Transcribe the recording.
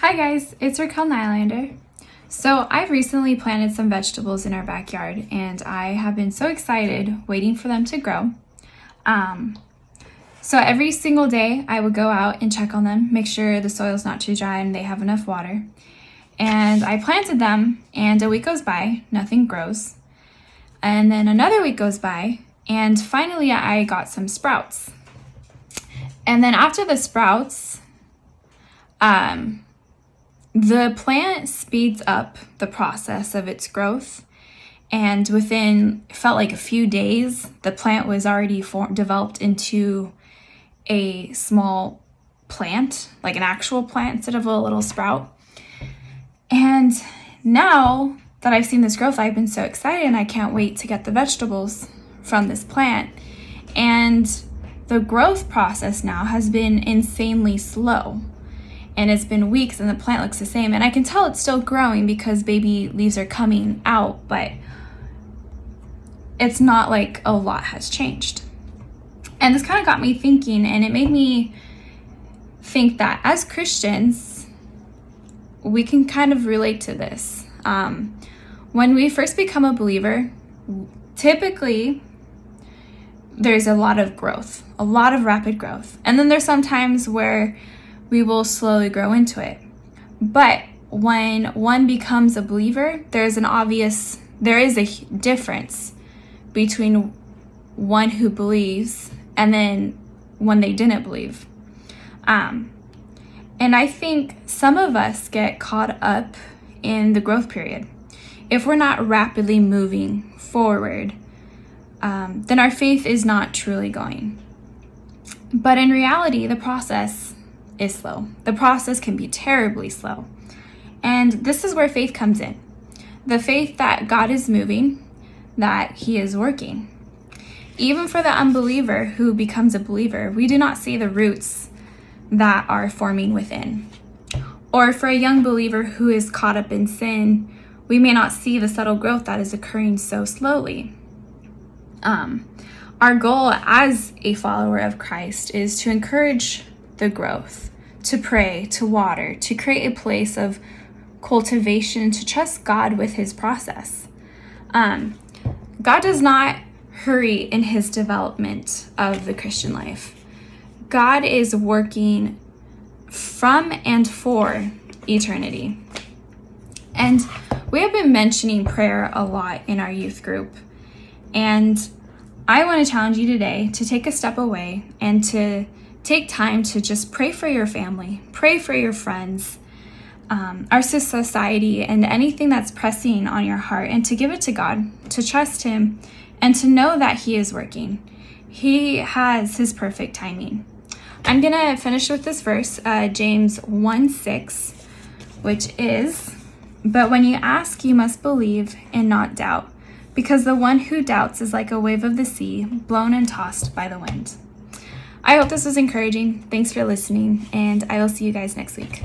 Hi guys, it's Raquel Nylander. So I've recently planted some vegetables in our backyard and I have been so excited waiting for them to grow. So every single day I would go out and check on them, make sure the soil's not too dry and they have enough water. And I planted them and a week goes by, nothing grows. And then another week goes by and finally I got some sprouts. And then after the sprouts, the plant speeds up the process of its growth, and within, felt like a few days, the plant was already developed into a small plant, like an actual plant instead of a little sprout. And now that I've seen this growth, I've been so excited and I can't wait to get the vegetables from this plant. And the growth process now has been insanely slow. And it's been weeks and the plant looks the same. And I can tell it's still growing because baby leaves are coming out, but it's not like a lot has changed. And this kind of got me thinking, and it made me think that as Christians, we can kind of relate to this. When we first become a believer, typically there's a lot of growth, a lot of rapid growth. And then there's some times where we will slowly grow into it. But when one becomes a believer, there is a difference between one who believes and then when they didn't believe. And I think some of us get caught up in the growth period. If we're not rapidly moving forward, then our faith is not truly going. But in reality, the process is slow. The process can be terribly slow. And this is where faith comes in. The faith that God is moving, that He is working. Even for the unbeliever who becomes a believer, we do not see the roots that are forming within. Or for a young believer who is caught up in sin, we may not see the subtle growth that is occurring so slowly. Our goal as a follower of Christ is to encourage the growth, to pray, to water, to create a place of cultivation, to trust God with His process. God does not hurry in His development of the Christian life. God is working from and for eternity. And we have been mentioning prayer a lot in our youth group. And I want to challenge you today to take a step away and to take time to just pray for your family, pray for your friends, our society, and anything that's pressing on your heart, and to give it to God, to trust Him, and to know that He is working. He has His perfect timing. I'm going to finish with this verse, James 1:6, which is, "But when you ask, you must believe and not doubt, because the one who doubts is like a wave of the sea, blown and tossed by the wind." I hope this was encouraging. Thanks for listening, and I will see you guys next week.